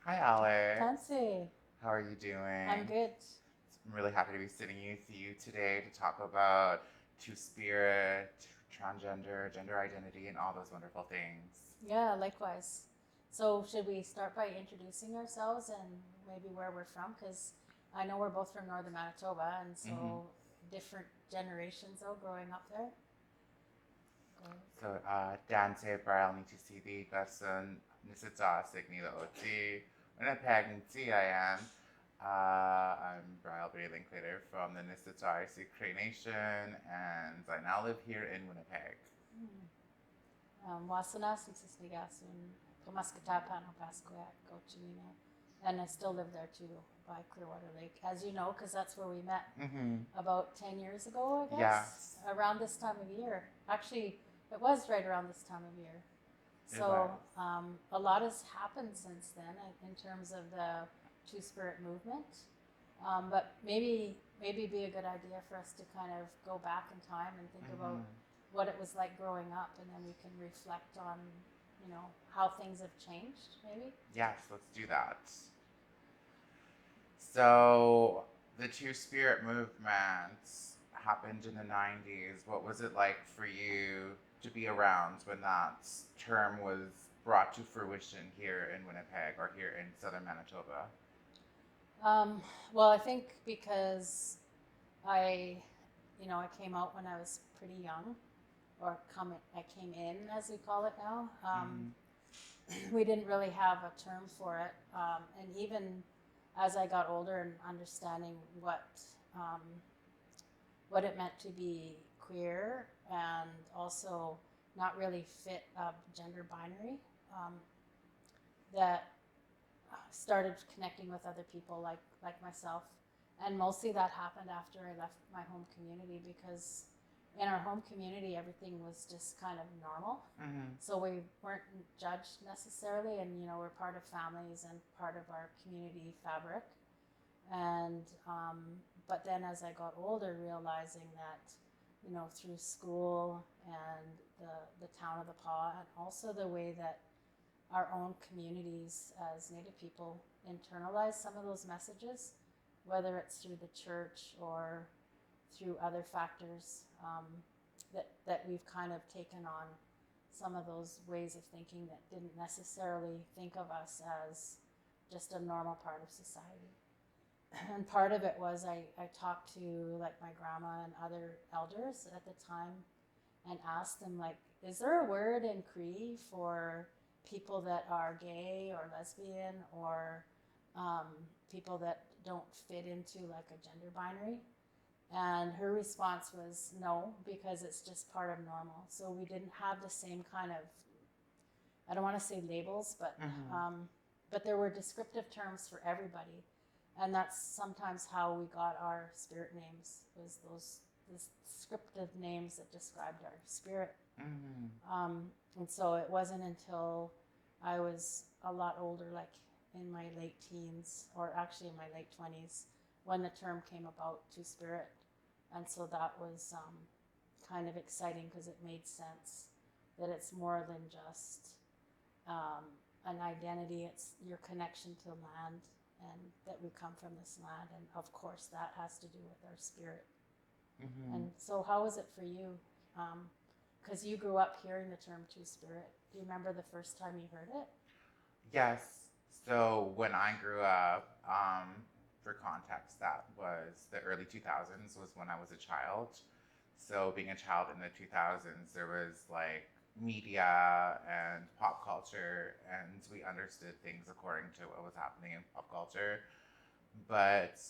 Hi, Alex. Fancy. How are you doing? I'm good. I'm really happy to be sitting with you today to talk about two spirit, transgender, gender identity, and all those wonderful things. Yeah, likewise. So, should we start by introducing ourselves and maybe where we're from? Because I know we're both from northern Manitoba, and Mm-hmm. so different generations, though, growing up there. Go. So, Dante, Brielle, Nichisibi, Gasun, Nisita, Signila Oti, Winnipeg, Nti, I am. I'm Brielle Bree Linklater from the Nisita Cree Nation, and I now live here in Winnipeg. Wasanas and Sisnigasun, Pamaskatapan, Opasquat, Gochimina. And I still live there too, by Clearwater Lake, as you know, because that's where we met Mm-hmm. about 10 years ago, I guess, Yes, around this time of year. Actually, it was right around this time of year. it was. So a lot has happened since then in terms of the Two Spirit movement. But maybe be a good idea for us to kind of go back in time and think Mm-hmm. about what it was like growing up, and then we can reflect on, how things have changed. Maybe. Yes, let's do that. So, the Two Spirit movement happened in the 90s. What was it like for you to be around when that term was brought to fruition here in Winnipeg or here in southern Manitoba? Um, well, I think because I, I came out when I was pretty young, or I came in, as we call it now. Mm-hmm. We didn't really have a term for it. And even as I got older and understanding um, what it meant to be queer and also not really fit a gender binary, um, that started connecting with other people like myself. And mostly that happened after I left my home community, because in our home community everything was just kind of normal. Mm-hmm. So we weren't judged necessarily, and we're part of families and part of our community fabric. And but then as I got older, realizing that through school and the town of the paw, and also the way that our own communities as Native people internalize some of those messages, whether it's through the church or through other factors, that we've kind of taken on some of those ways of thinking that didn't necessarily think of us as just a normal part of society. And part of it was I talked to like my grandma and other elders at the time and asked them, like, is there a word in Cree for people that are gay or lesbian, or um, people that don't fit into like a gender binary? And her response was no, because it's just part of normal. So we didn't have the same kind of, I don't want to say labels, Mm-hmm. but there were descriptive terms for everybody. And that's sometimes how we got our spirit names, was those descriptive names that described our spirit. Mm-hmm. And so it wasn't until I was a lot older, like in my late teens, or actually in my late 20s, when the term came about, Two Spirit. And so that was kind of exciting, because it made sense that it's more than just um, an identity, it's your connection to land, and that we come from this land. And of course, that has to do with our spirit. Mm-hmm. And so, how was it for you? Because you grew up hearing the term Two Spirit. Do you remember the first time you heard it? Yes. So when I grew up, for context, that was the early 2000s was when I was a child. So being a child in the 2000s, there was like media and pop culture, and we understood things according to what was happening in pop culture. But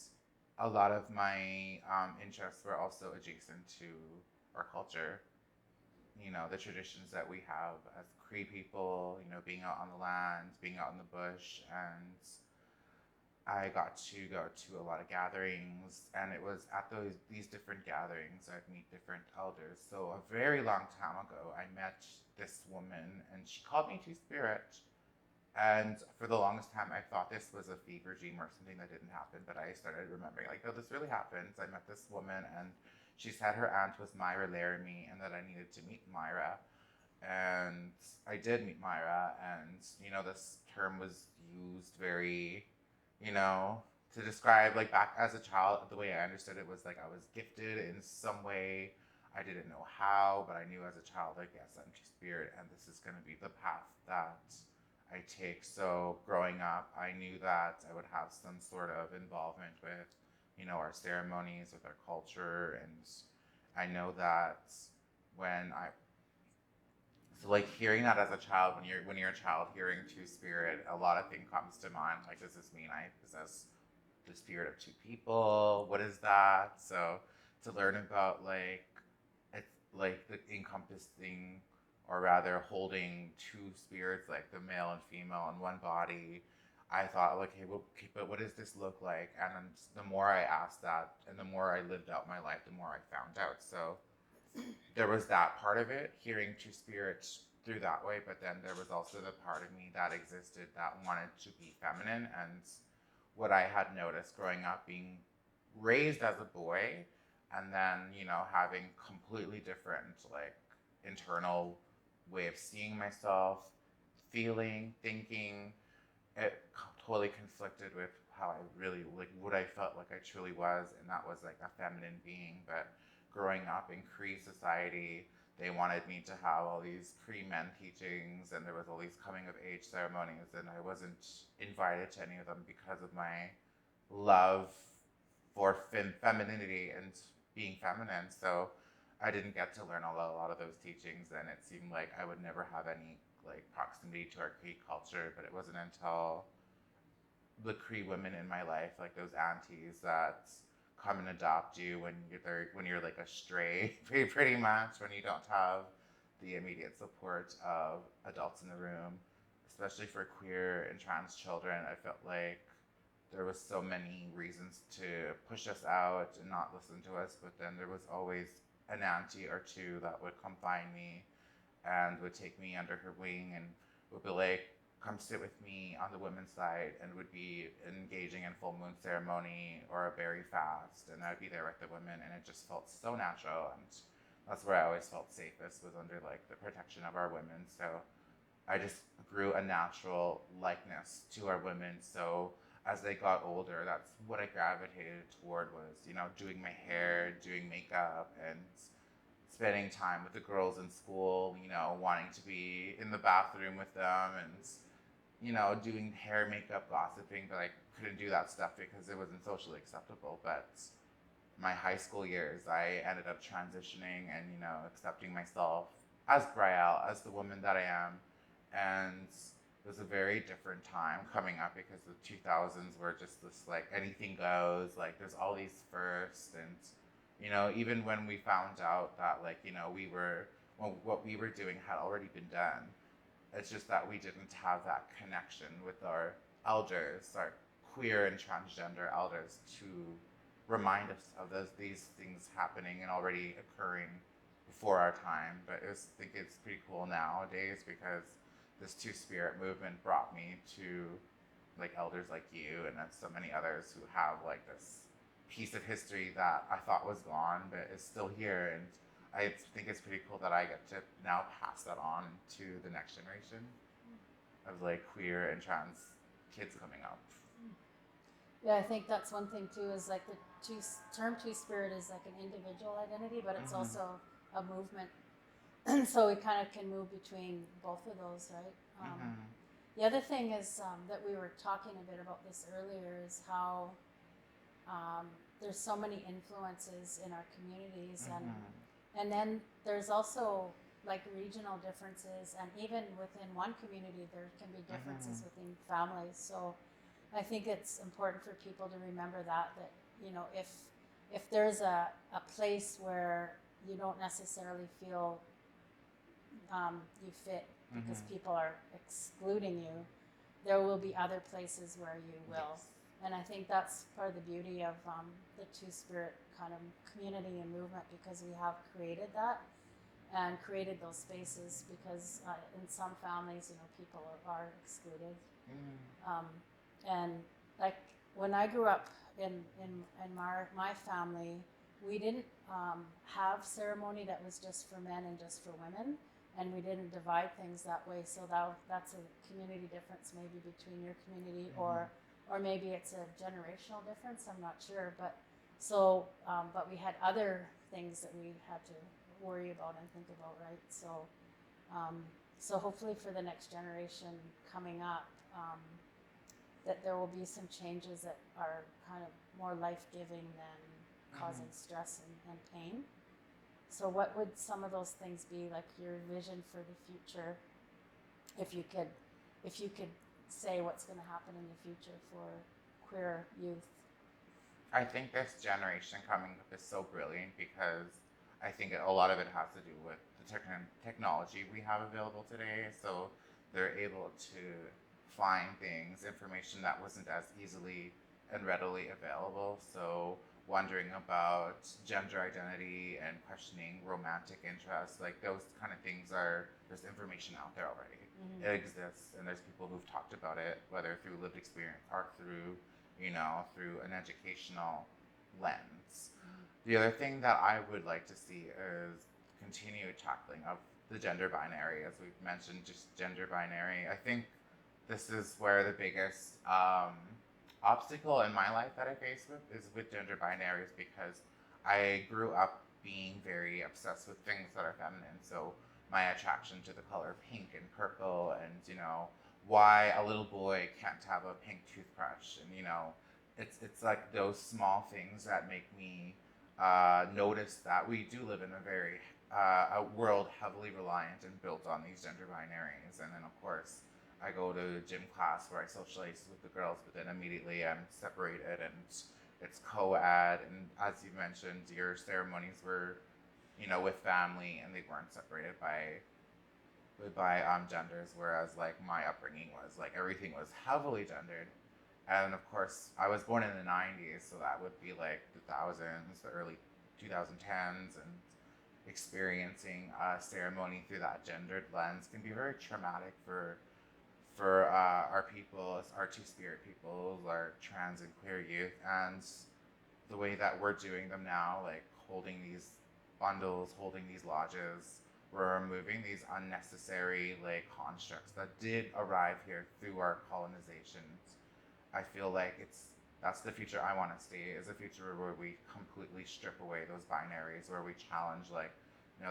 a lot of my interests were also adjacent to our culture, the traditions that we have as Cree people, being out on the land, being out in the bush. And I got to go to a lot of gatherings, and it was at these different gatherings I'd meet different elders. So a very long time ago, I met this woman, and she called me Two Spirit. And for the longest time, I thought this was a fever dream or something that didn't happen. But I started remembering, like, oh, this really happened. I met this woman, and she said her aunt was Myra Laramie, and that I needed to meet Myra. and I did meet Myra, and this term was used very, you know, to describe like back as a child. The way I understood it was like I was gifted in some way. I didn't know how, but I knew as a child, like, yes, I'm Two Spirit, and this is going to be the path that I take. So growing up, I knew that I would have some sort of involvement with, our ceremonies, with our culture, and I know that when I so like hearing that as a child, when you're a child, hearing Two Spirit, a lot of things comes to mind. Like, does this mean I possess the spirit of two people? What is that? So to learn about like it's like the encompassing, or rather holding two spirits, like the male and female in one body. I thought, like, hey, well, okay, but what does this look like? And then the more I asked that, and the more I lived out my life, the more I found out. So there was that part of it, hearing Two Spirits through that way, but then there was also the part of me that existed that wanted to be feminine. And what I had noticed growing up, being raised as a boy, and then, having completely different, like, internal way of seeing myself, feeling, thinking, it totally conflicted with how I really, like, what I felt like I truly was, and that was like a feminine being. But growing up in Cree society, they wanted me to have all these Cree men teachings, and there was all these coming of age ceremonies, and I wasn't invited to any of them because of my love for femininity and being feminine. So I didn't get to learn a lot of those teachings, and it seemed like I would never have any like proximity to our Cree culture. But it wasn't until the Cree women in my life, like those aunties that come and adopt you when you're like a stray, pretty much, when you don't have the immediate support of adults in the room, especially for queer and trans children. I felt like there was so many reasons to push us out and not listen to us, but then there was always an auntie or two that would come find me and would take me under her wing and would be like, come sit with me on the women's side, and would be engaging in full moon ceremony or a berry fast, and I'd be there with the women, and it just felt so natural. And that's where I always felt safest, was under like the protection of our women. So I just grew a natural likeness to our women. So as they got older, that's what I gravitated toward, was, doing my hair, doing makeup, and spending time with the girls in school, wanting to be in the bathroom with them, and, doing hair, makeup, gossiping, but I couldn't do that stuff because it wasn't socially acceptable. But my high school years, I ended up transitioning and, accepting myself as Brielle, as the woman that I am. And it was a very different time coming up, because the 2000s were just this, like, anything goes, like, there's all these firsts. And, even when we found out that, like, what we were doing had already been done, it's just that we didn't have that connection with our elders, our queer and transgender elders, to remind us of these things happening and already occurring before our time. But I think it's pretty cool nowadays, because this Two Spirit movement brought me to like elders like you, and then so many others who have like this piece of history that I thought was gone but is still here. And I think it's pretty cool that I get to now pass that on to the next generation of like queer and trans kids coming up. Yeah, I think that's one thing too, is like the term Two Spirit is like an individual identity, but it's also a movement. So we kind of can move between both of those, right? The other thing is that we were talking a bit about this earlier, is how there's so many influences in our communities, and then there's also like regional differences, and even within one community there can be differences within families. So I think it's important for people to remember that if there's a place where you don't necessarily feel you fit because people are excluding you, there will be other places where you will. Yes. And I think that's part of the beauty of the Two Spirit kind of community and movement, because we have created that and created those spaces, because in some families, people are excluded. And like when I grew up in my family, we didn't have ceremony that was just for men and just for women. and we didn't divide things that way. So that's a community difference maybe between your community, or maybe it's a generational difference. I'm not sure, but so but we had other things that we had to worry about and think about, right? So so hopefully for the next generation coming up, that there will be some changes that are kind of more life-giving than causing stress and pain. So what would some of those things be, like your vision for the future, if you could say what's going to happen in the future for queer youth? I think this generation coming up is so brilliant because I think a lot of it has to do with the technology we have available today. So they're able to find things, information that wasn't as easily and readily available. So wondering about gender identity and questioning romantic interests, like those kind of things there's information out there already. It exists, and there's people who've talked about it, whether through lived experience or through an educational lens. The other thing that I would like to see is continued tackling of the gender binary, as we've mentioned, just gender binary. I think this is where the biggest obstacle in my life that I face with gender binaries, because I grew up being very obsessed with things that are feminine. So my attraction to the color pink and purple, and why a little boy can't have a pink toothbrush, and it's like those small things that make me notice that we do live in a world heavily reliant and built on these gender binaries. And then of course I go to gym class where I socialize with the girls, but then immediately I'm separated and it's co-ed. And as you mentioned, your ceremonies were, with family, and they weren't separated by genders, whereas like my upbringing was like everything was heavily gendered. And of course, I was born in the 90s, so that would be like the thousands, the early 2010s, and experiencing a ceremony through that gendered lens can be very traumatic for our people, our two-spirit people, our trans and queer youth. And the way that we're doing them now, like holding these bundles, holding these lodges, we're removing these unnecessary like constructs that did arrive here through our colonizations. I feel like that's the future I want to see, is a future where we completely strip away those binaries, where we challenge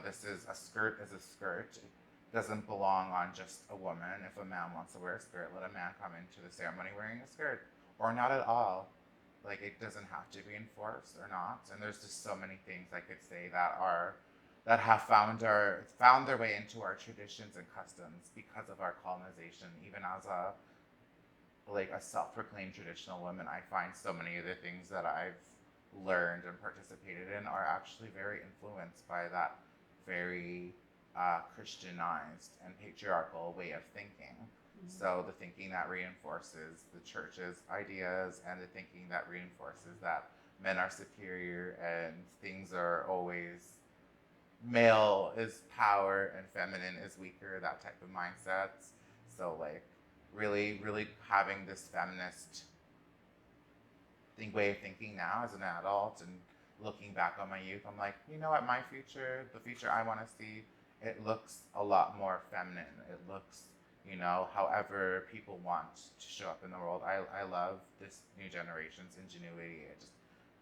this is a skirt is a skirt. It doesn't belong on just a woman. If a man wants to wear a skirt, let a man come into the ceremony wearing a skirt, or not at all. Like, it doesn't have to be enforced or not. And there's just so many things I could say that have found their way into our traditions and customs because of our colonization. Even as a self-proclaimed traditional woman, I find so many of the things that I've learned and participated in are actually very influenced by that very Christianized and patriarchal way of thinking. So the thinking that reinforces the church's ideas, and the thinking that reinforces that men are superior and things are always male is power and feminine is weaker, that type of mindsets. So really, really having this feminist way of thinking now as an adult, and looking back on my youth, I'm like, what, the future I want to see, it looks a lot more feminine. It looks, however people want to show up in the world. I love this new generation's ingenuity. I just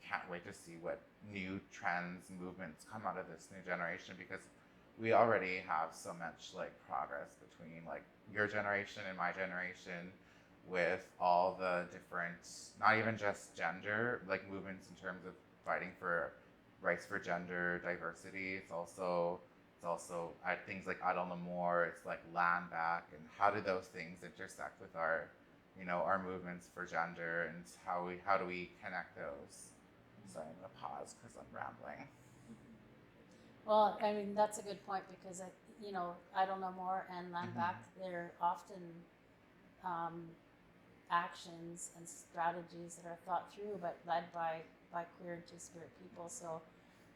can't wait to see what new trends, movements come out of this new generation, because we already have so much progress between your generation and my generation, with all the different, not even just gender, movements in terms of fighting for rights for gender diversity. It's also things like Idle No More. It's land back, and how do those things intersect with our movements for gender, and how do we connect those? So I'm gonna pause because I'm rambling. Well, I mean, that's a good point, because Idle No More and Land Back, they're often actions and strategies that are thought through, but led by queer and two-spirit people. So,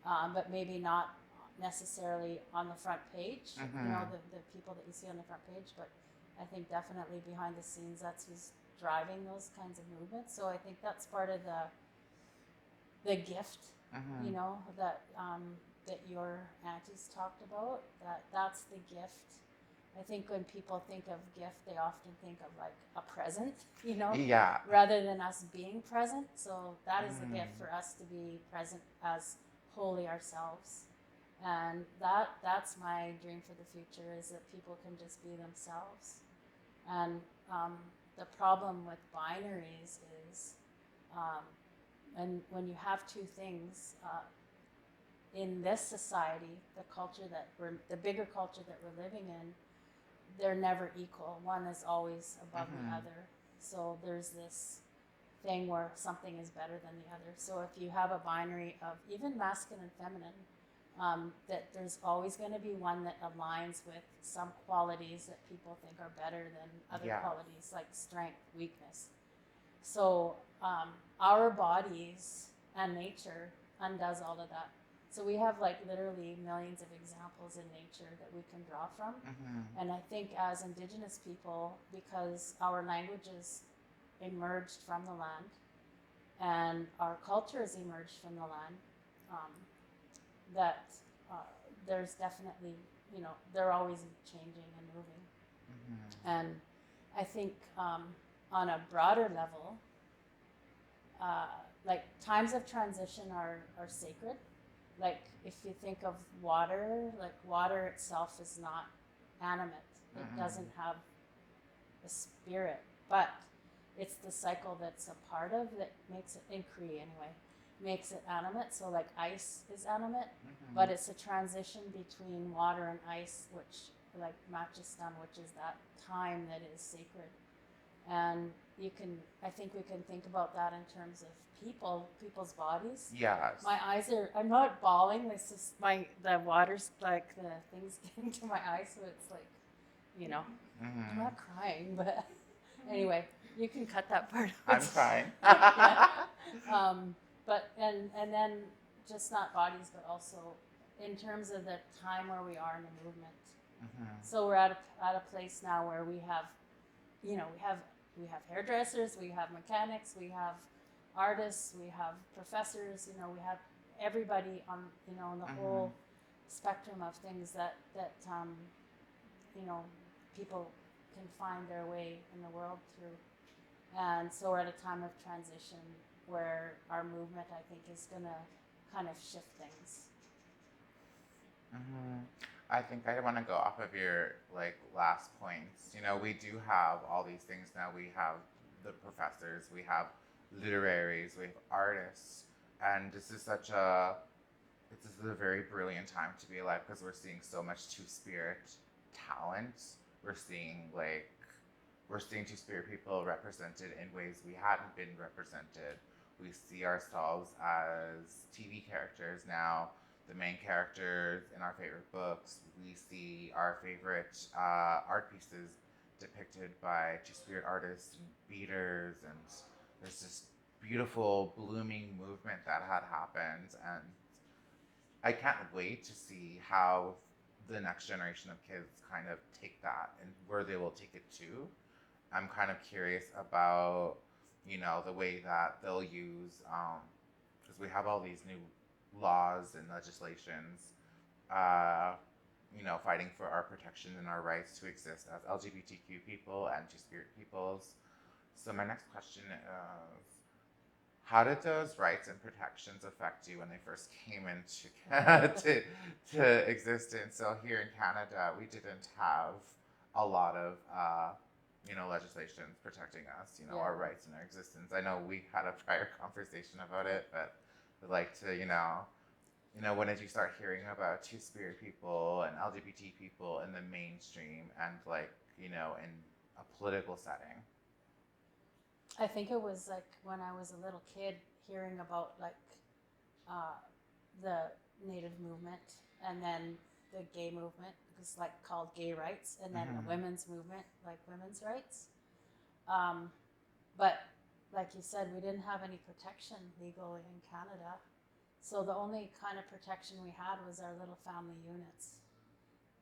but maybe not necessarily on the front page, the people that you see on the front page, but I think definitely behind the scenes, that's who's driving those kinds of movements. So I think that's part of the gift, that that your aunties talked about, that's the gift. I think when people think of gift, they often think of like a present, Yeah. rather than us being present. So that is the gift, for us to be present as wholly ourselves. And that's my dream for the future, is that people can just be themselves. And the problem with binaries is, and when you have two things, in this society, the bigger culture that we're living in, they're never equal. One is always above the other. So there's this thing where something is better than the other. So if you have a binary of even masculine and feminine, that there's always going to be one that aligns with some qualities that people think are better than other qualities, like strength, weakness. So our bodies and nature undoes all of that. So we have like literally millions of examples in nature that we can draw from. And I think as Indigenous people, because our languages emerged from the land and our cultures emerged from the land, that there's definitely, they're always changing and moving. And I think on a broader level, like times of transition are sacred. Like if you think of water, like water itself is not animate. It doesn't have a spirit, but it's the cycle that's a part of that makes it, in Cree anyway, makes it animate. So like ice is animate, but it's a transition between water and ice, which like Machistan, which is that time that is sacred. And I think we can think about that in terms of people's bodies. Yes. My eyes I'm not bawling, it's just the water's like, the thing's getting to my eyes, so it's like, I'm not crying, but anyway, you can cut that part out. I'm crying. But, and then just not bodies, but also in terms of the time where we are in the movement. So we're at a place now where we have, we have hairdressers, we have mechanics, we have artists, we have professors, we have everybody on, on the whole spectrum of things that people can find their way in the world through. And so we're at a time of transition where our movement, I think, is going to kind of shift things. I think I want to go off of your last points. We do have all these things now. We have the professors, we have literaries, we have artists, and this is a very brilliant time to be alive, because we're seeing so much two-spirit talent. We're seeing two-spirit people represented in ways we hadn't been represented. We see ourselves as TV characters now, the main characters in our favorite books. We see our favorite art pieces depicted by two-spirit artists and beaters, and there's this beautiful blooming movement that had happened, and I can't wait to see how the next generation of kids kind of take that and where they will take it to. I'm kind of curious about, the way that they'll use, because we have all these new laws and legislations, fighting for our protection and our rights to exist as LGBTQ people and two-spirit peoples. So my next question is, how did those rights and protections affect you when they first came into to existence? So here in Canada, we didn't have a lot of legislations protecting us, our rights and our existence. I know we had a prior conversation about it, but I'd like to, when did you start hearing about two-spirit people and LGBT people in the mainstream and in a political setting? I think it was when I was a little kid, hearing about the Native movement, and then the gay movement, was called gay rights, and then the women's movement, women's rights. But like you said, we didn't have any protection legally in Canada. So the only kind of protection we had was our little family units.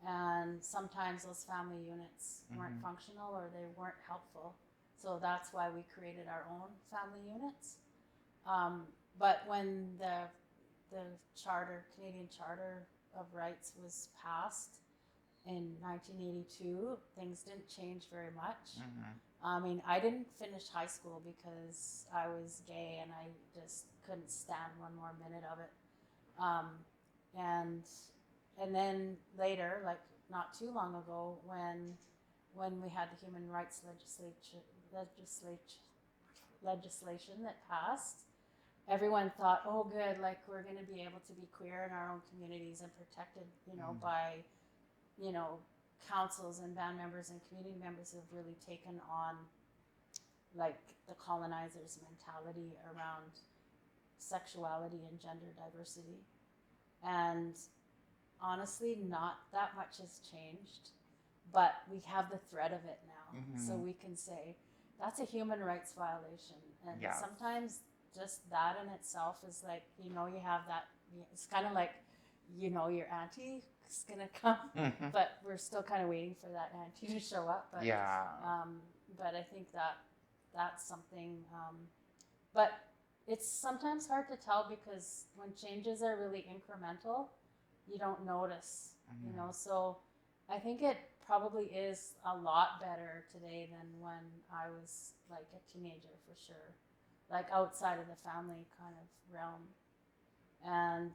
And sometimes those family units weren't functional, or they weren't helpful. So that's why we created our own family units. But when the Canadian Charter of Rights was passed in 1982, things didn't change very much. I mean, I didn't finish high school because I was gay and I just couldn't stand one more minute of it. And then later, like not too long ago, when we had the human rights legislation that passed, everyone thought, oh, good, like we're going to be able to be queer in our own communities and protected, by, councils and band members and community members who have really taken on like the colonizers' mentality around sexuality and gender diversity. And honestly, not that much has changed, but we have the threat of it now. So we can say that's a human rights violation. And sometimes just that in itself is like, you have that, it's kind of like, your auntie is going to come, but we're still kind of waiting for that auntie to show up. But, but I think that's something, but it's sometimes hard to tell because when changes are really incremental, you don't notice, so I think it probably is a lot better today than when I was like a teenager for sure, like outside of the family kind of realm. And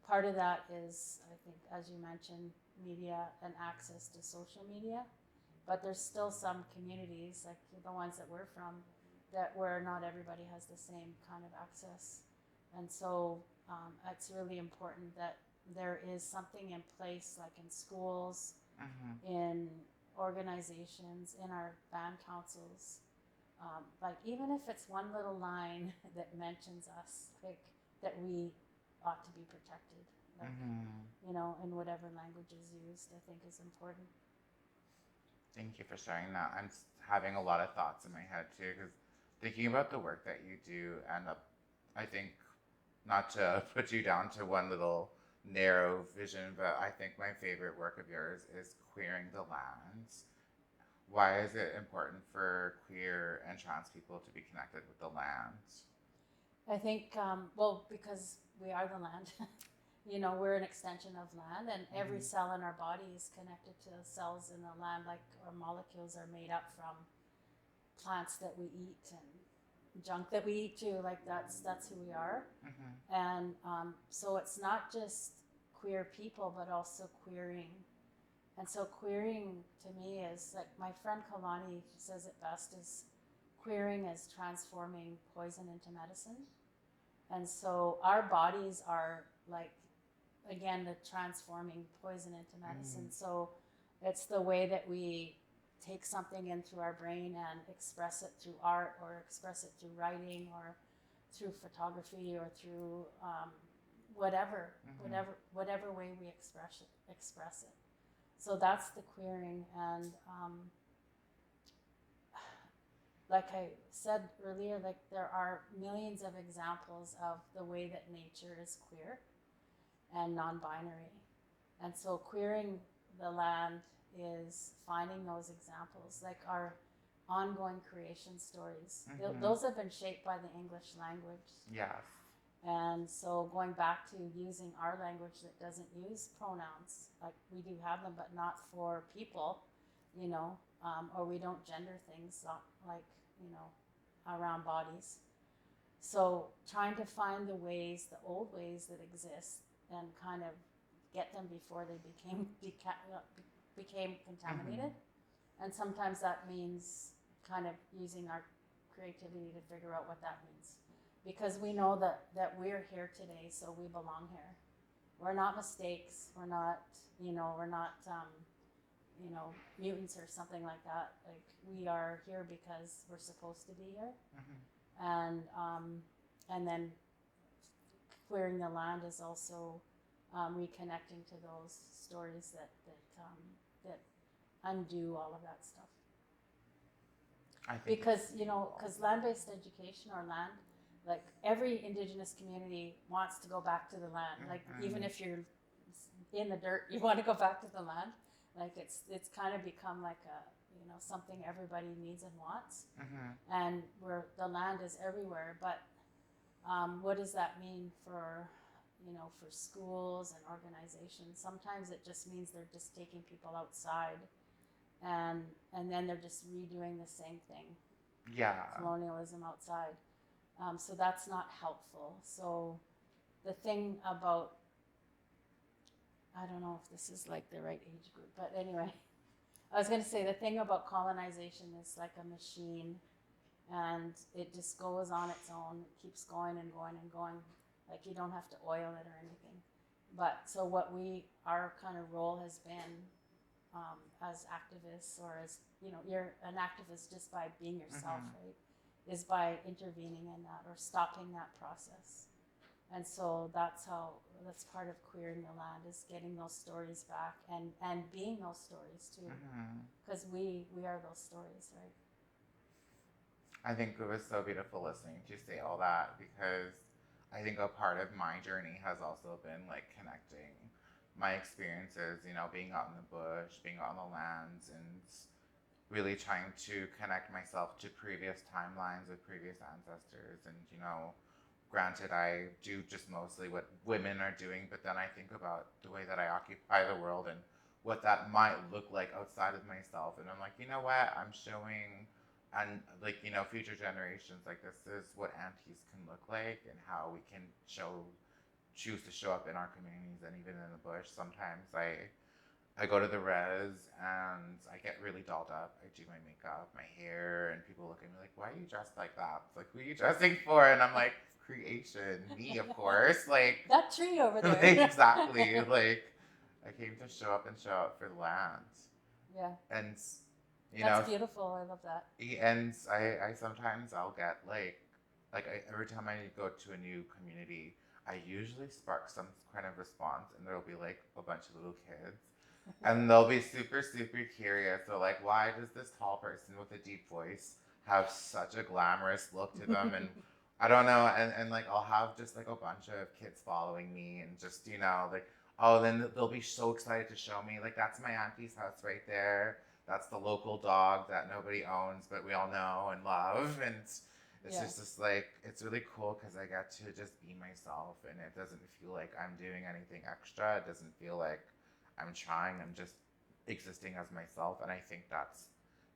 part of that is, I think, as you mentioned, media and access to social media, but there's still some communities, like the ones that we're from, where not everybody has the same kind of access. And so it's really important that there is something in place, like in schools, in organizations, in our band councils, like even if it's one little line that mentions us, like that we ought to be protected, like, in whatever language is used, I think is important. Thank you for sharing that. I'm having a lot of thoughts in my head too, because thinking about the work that you do, and I think, not to put you down to one little narrow vision, but I think my favorite work of yours is queering the lands. Why is it important for queer and trans people to be connected with the land? I think, because we are the land. We're an extension of land, and every cell in our body is connected to cells in the land. Like our molecules are made up from plants that we eat and junk that we eat too. Like that's who we are. And so it's not just queer people, but also queering. And so queering to me is like my friend Kalani says it best, is queering is transforming poison into medicine. And so our bodies are like, again, the transforming poison into medicine. So it's the way that we take something in through our brain and express it through art, or express it through writing, or through photography, or through whatever way we express it. So that's the queering. And like I said earlier, like there are millions of examples of the way that nature is queer and non-binary. And so queering the land is finding those examples, like our ongoing creation stories. Those have been shaped by the English language. Yes. And so going back to using our language that doesn't use pronouns, like we do have them, but not for people, or we don't gender things like, around bodies. So trying to find the old ways that exist, and kind of get them before they became contaminated. And sometimes that means kind of using our creativity to figure out what that means. Because we know that we're here today, so we belong here. We're not mistakes. We're not, mutants or something like that. Like we are here because we're supposed to be here. And then queering the land is also reconnecting to those stories that undo all of that stuff. I think because land-based education, or land, like every Indigenous community wants to go back to the land. Like even if you're in the dirt, you want to go back to the land. Like it's kind of become like a something everybody needs and wants. And where the land is everywhere, but What does that mean for, for schools and organizations? Sometimes it just means they're just taking people outside, and then they're just redoing the same thing, Yeah. colonialism outside. So that's not helpful. So the thing about, I don't know if this is like the right age group, but anyway, I was going to say the thing about colonization is like a machine, and it just goes on its own. It keeps going and going and going. Like you don't have to oil it or anything. But so our kind of role has been, as activists, or as, you're an activist just by being yourself, right? Is by intervening in that or stopping that process. And so that's part of queering the land, is getting those stories back and being those stories too. Because we are those stories, right? I think it was so beautiful listening to you say all that, because I think a part of my journey has also been like connecting my experiences, being out in the bush, being out on the lands, and really trying to connect myself to previous timelines with previous ancestors. And, granted, I do just mostly what women are doing, but then I think about the way that I occupy the world and what that might look like outside of myself. And I'm like, you know what? I'm showing, and like, future generations, like, this is what aunties can look like, and how we can choose to show up in our communities and even in the bush. Sometimes I go to the res and I get really dolled up. I do my makeup, my hair, and people look at me like, why are you dressed like that? It's like, who are you dressing for? And I'm like, creation, me, of course. Like, that tree over there. Exactly. Like, I came to show up for the land. Yeah. And, that's beautiful. I love that. And I sometimes I'll get every time I go to a new community, I usually spark some kind of response, and there'll be like a bunch of little kids. And they'll be super, super curious. So like, why does this tall person with a deep voice have such a glamorous look to them? And I don't know. And like, I'll have just like a bunch of kids following me, and just, like, oh, then they'll be so excited to show me, like, that's my auntie's house right there. That's the local dog that nobody owns, but we all know and love. And it's just like, it's really cool because I get to just be myself, and it doesn't feel like I'm doing anything extra. It doesn't feel like I'm trying. I'm just existing as myself. And I think that's,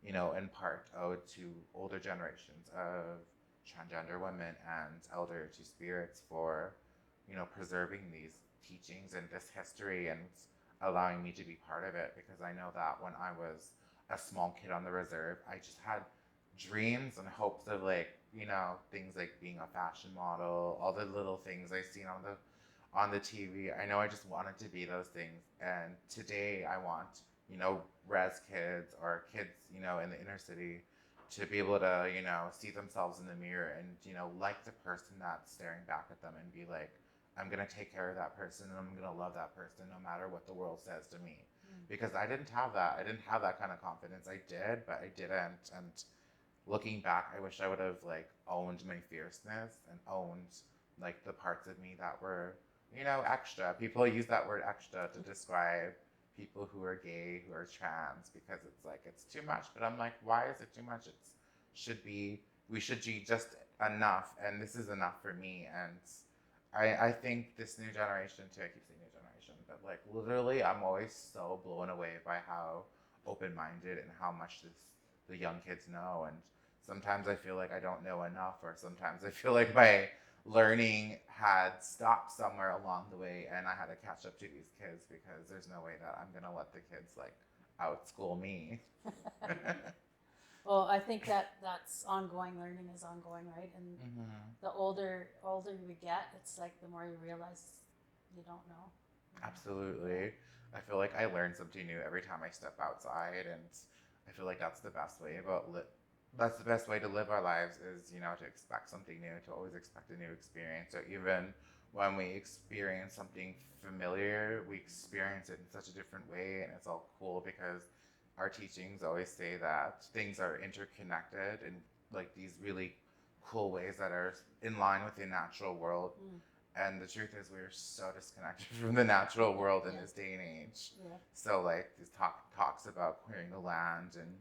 in part owed to older generations of transgender women and elder two spirits for, preserving these teachings and this history, and allowing me to be part of it. Because I know that when I was a small kid on the reserve, I just had dreams and hopes of, like, things like being a fashion model, all the little things I seen on the TV. I know I just wanted to be those things. And today I want, res kids or kids, in the inner city to be able to, see themselves in the mirror and, like the person that's staring back at them, and be like, I'm going to take care of that person, and I'm going to love that person no matter what the world says to me. Because I didn't have that. I didn't have that kind of confidence. I did, but I didn't. And looking back, I wish I would have like owned my fierceness and owned like the parts of me that were, extra. People use that word extra to describe people who are gay, who are trans, because it's like, it's too much. But I'm like, why is it too much? We should be just enough. And this is enough for me. And I think this new generation too, I keep saying new generation, but like literally I'm always so blown away by how open-minded and how much the young kids know. And sometimes I feel like I don't know enough, or sometimes I feel like my learning had stopped somewhere along the way, and I had to catch up to these kids, because there's no way that I'm gonna let the kids like outschool me. Well, I think that's ongoing. Learning is ongoing, right? And the older we get, it's like the more you realize you don't know. Absolutely. I feel like I learn something new every time I step outside, and I feel like that's the best way that's the best way to live our lives, is, to expect something new, to always expect a new experience. So even when we experience something familiar, we experience it in such a different way, and it's all cool, because our teachings always say that things are interconnected in like these really cool ways that are in line with the natural world. And the truth is, we're so disconnected from the natural world in this day and age. So like this talks about clearing the land and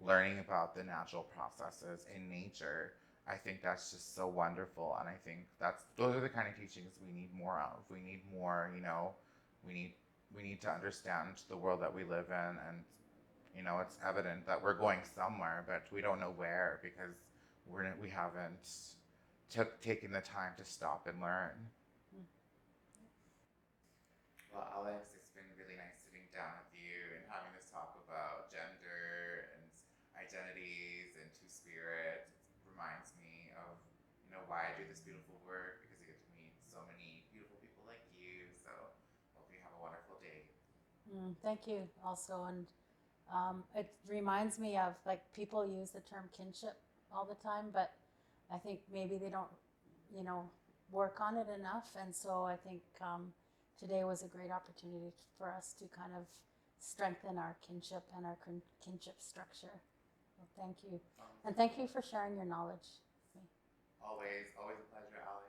learning about the natural processes in nature, I think that's just so wonderful, and I think those are the kind of teachings we need more of. We need more, we need we need to understand the world that we live in, and it's evident that we're going somewhere, but we don't know where because we haven't taken the time to stop and learn. Mm. Well, Alex, it's been really nice sitting down with you and having this talk about gender and identities and two spirit. It reminds me of why I do this beautiful work, because I get to meet so many beautiful people like you. So hope you have a wonderful day. Thank you also. And it reminds me of, like, people use the term kinship all the time, but I think maybe they don't, work on it enough. And so I think today was a great opportunity for us to kind of strengthen our kinship and our kinship structure. So thank you. And thank you for sharing your knowledge with me. Always a pleasure, Alex.